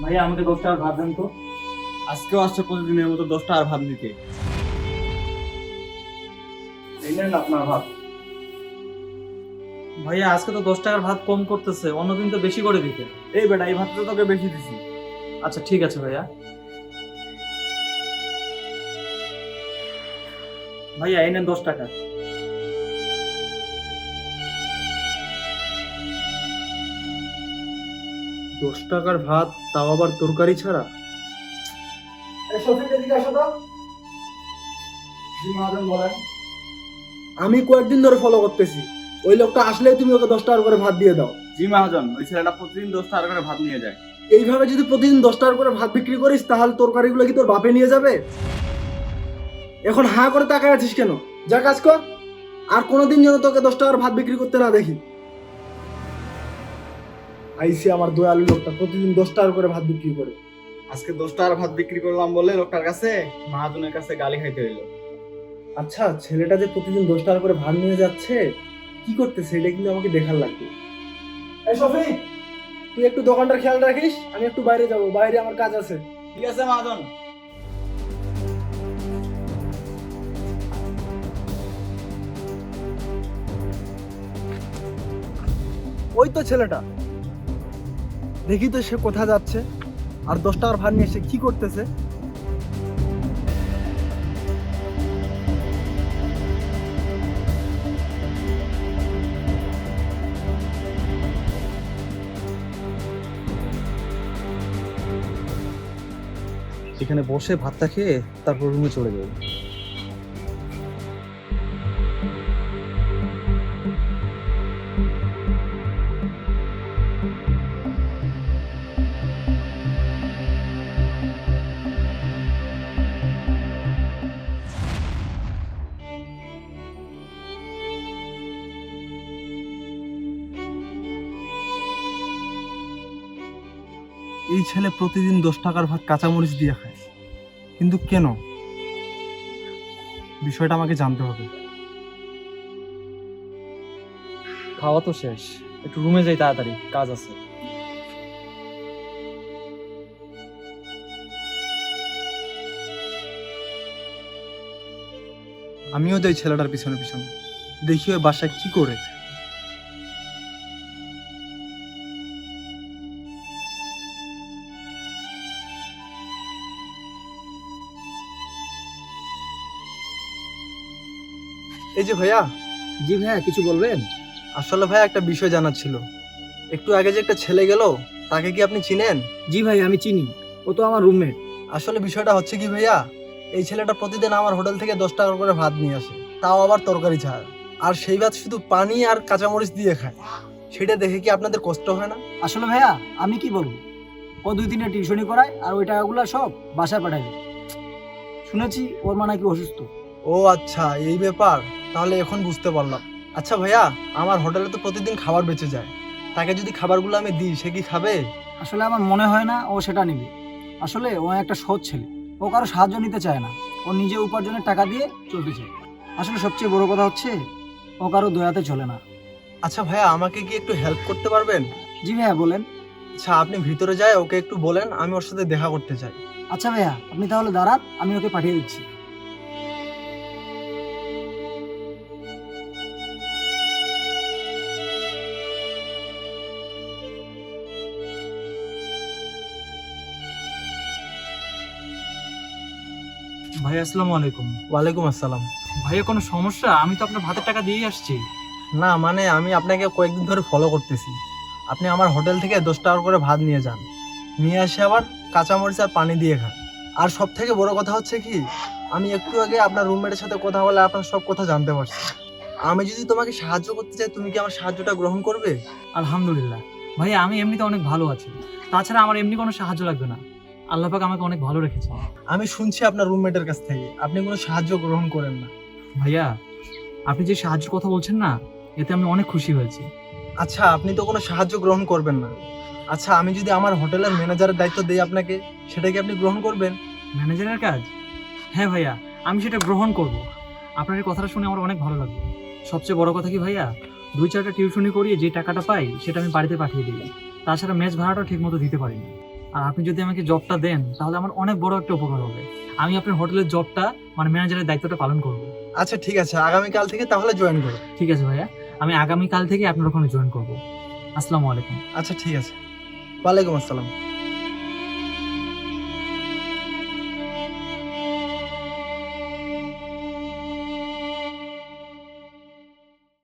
ভাইয়া আমাকে 10 টাকার ভাত দেন তো। আজকেও আসছে প্রতিদিনের মতো 10 টাকার ভাত নিতে। এই নেন আপনার ভাত। ভাইয়া আজকে তো 10 টাকার ভাত কম করতেছে, অন্যদিন তো বেশি করে দিতে। এই বেটা, এই ভাতটা তোকে বেশি দিছি। আচ্ছা ঠিক আছে ভাইয়া। ভাইয়া এই নেন 10 টাকা। 10 টাকার ভাত, তাও আবার তরকারি ছাড়া। শফিক এদিকে আসো তো। জি মহাজন বলেন। আমি কয়েকদিন ধরে ফলো করতেছি, ওই লোকটা আসলে তুমি ওকে 10 টাকা করে ভাত দিয়ে দাও। জি মহাজন, ওই ছেলেটা প্রতিদিন 10 টাকা করে ভাত নিয়ে যায়। এইভাবে যদি প্রতিদিন 10 টাকা করে ভাত বিক্রি করিস তাহলে তরকারিগুলো কি তোর বাপে নিয়ে যাবে? এখন হাঁ করে তাকায় আছিস কেন? যা কাজ কর, আর কোনোদিন যেন তোকে 10 টাকার ভাত বিক্রি করতে না দেখি। আইসি আমার দয়ালু লোকটা প্রতিদিন 10 টাকা করে ভাত বিক্রি করে। আজকে 10 টাকার ভাত বিক্রি করলাম বলে লোকটার কাছে, মহাজনের কাছে গালি খাইতে হইলো। আচ্ছা, ছেলেটা যে প্রতিদিন 10 টাকা করে ভাত নিয়ে যাচ্ছে, কি করতেছে এটা কিন্তু আমাকে দেখার লাগবে। এই শফিক, তুই একটু দোকানটার খেয়াল রাখিস, আমি একটু বাইরে যাব, বাইরে আমার কাজ আছে। ঠিক আছে মহাজন। ওই তো ছেলেটা, দেখি তো সে কোথায় যাচ্ছে, আর 10 টাকার ভাত নিয়ে সে কি করতেছে। এখানে বসে ভাতটা খেয়ে তারপর রুমে চলে যাবো। এই ছেলে প্রতিদিন 10 টাকার ভাত কাঁচামরিচ দিয়ে খায়, কিন্তু কেন? বিষয়টা আমাকে জানতে হবে। খাওয়া তো শেষ, একটু রুমে যাই তাড়াতাড়ি, কাজ আছে। আমিও যাই ছেলেটার পিছনে পিছনে, দেখি ওই বাসায় কি করে। এই যে ভাইয়া। জি ভাইয়া, কিছু বলবেন? আসলে ভাইয়া একটা বিষয় জানার ছিল। একটু আগে যে একটা ছেলে গেল, তাকে কি আপনি চিনেন? জি ভাই, আমি চিনি, ও তো আমার রুমমেট। আসলে বিষয়টা হচ্ছে কি ভাইয়া, এই ছেলেটা প্রতিদিন আমার হোটেল থেকে 10 টাকা করে ভাত নিয়ে আসে, তাও আবার তরকারি ছাড়া। আর সেই ভাত শুধু পানি আর কাঁচামরিচ দিয়ে খায়। সেটা দেখে কি আপনাদের কষ্ট হয় না? আসলে ভাইয়া, আমি কি বলবো, ও 2 দিনে টিউশনি করায় আর ওই টাকাগুলো সব বাসায় পাঠায় দেয়। শুনেছি ওর মা নাকি অসুস্থ। ও আচ্ছা, এই ব্যাপার। তাহলে এখন বুঝতে পারলাম। আচ্ছা ভাইয়া, আমার হোটেলে তো প্রতিদিন খাবার বেঁচে যায়, তাকে যদি খাবারগুলো আমি দিই সে কি খাবে? আসলে আমার মনে হয় না ও সেটা নেবে। আসলে ও একটা সৎ ছেলে, ও কারো সাহায্য নিতে চায় না, ও নিজে উপার্জনের টাকা দিয়ে চলতে চায়। আসলে সবচেয়ে বড় কথা হচ্ছে, ও কারো দয়াতে চলে না। আচ্ছা ভাইয়া, আমাকে কি একটু হেল্প করতে পারবেন? জি ভাইয়া, বলেন। আচ্ছা, আপনি ভিতরে যায় ওকে একটু বলেন আমি ওর সাথে দেখা করতে চাই। আচ্ছা ভাইয়া, আপনি তাহলে দাঁড়ান, আমি ওকে পাঠিয়ে দিচ্ছি। ভাই আসসালামু আলাইকুম। ওয়ালাইকুম আসসালাম। ভাইয়া কোনো সমস্যা? আমি তো আপনার ভাতের টাকা দিয়েই আসছি। না মানে আমি আপনাকে কয়েকদিন ধরে ফলো করতেছি। আপনি আমার হোটেল থেকে 10 টাকা করে ভাত নিয়ে যান, নিয়ে এসে আবার কাঁচামরিচ আর পানি দিয়ে খান। আর সব থেকে বড় কথা হচ্ছে কি, আমি একটু আগে আপনার রুমমেটের সাথে কথা বলে আপনার সব কথা জানতে পারছি। আমি যদি তোমাকে সাহায্য করতে চাই, তুমি কি আমার সাহায্যটা গ্রহণ করবে? আলহামদুলিল্লাহ ভাইয়া, আমি এমনিতে অনেক ভালো আছি। তাছাড়া আমার এমনি কোনো সাহায্য লাগবে না, আল্লাহ পাক আমাকে অনেক ভালো রেখেছে। আমি শুনছি আপনার রুমমেটের কাছ থেকে আপনি কোনো সাহায্য গ্রহণ করেন না। ভাইয়া আপনি যে সাহায্যের কথা বলছেন না, এতে আমি অনেক খুশি হয়েছি। আচ্ছা, আপনি তো কোনো সাহায্য গ্রহণ করবেন না। আচ্ছা, আমি যদি আমার হোটেলের ম্যানেজারের দায়িত্ব দিই আপনাকে, সেটা কি আপনি গ্রহণ করবেন? ম্যানেজারের কাজ? হ্যাঁ ভাইয়া, আমি সেটা গ্রহণ করব। আপনার এই কথাটা শুনে আমার অনেক ভালো লাগলো। সবচেয়ে বড় কথা কি ভাইয়া, 2-4টা টিউশনি করিয়ে যে টাকাটা পাই সেটা আমি বাড়িতে পাঠিয়ে দিই। তাছাড়া মেস ভাড়াটাও ঠিক মতো দিতে পারি না। আর আপনি যদি আমাকে জবটা দেন তাহলে আমার অনেক বড় একটা উপকার হবে। আমি আপনার হোটেলের জবটা মানে ম্যানেজারের দায়িত্বটা পালন করব। আচ্ছা ঠিক আছে, আগামীকাল থেকে তাহলে জয়েন করো। ঠিক আছে ভাইয়া, আমি আগামীকাল থেকে আপনার ওখানে জয়েন করব। আসসালামু আলাইকুম। আচ্ছা ঠিক আছে, ওয়ালাইকুম আসসালাম।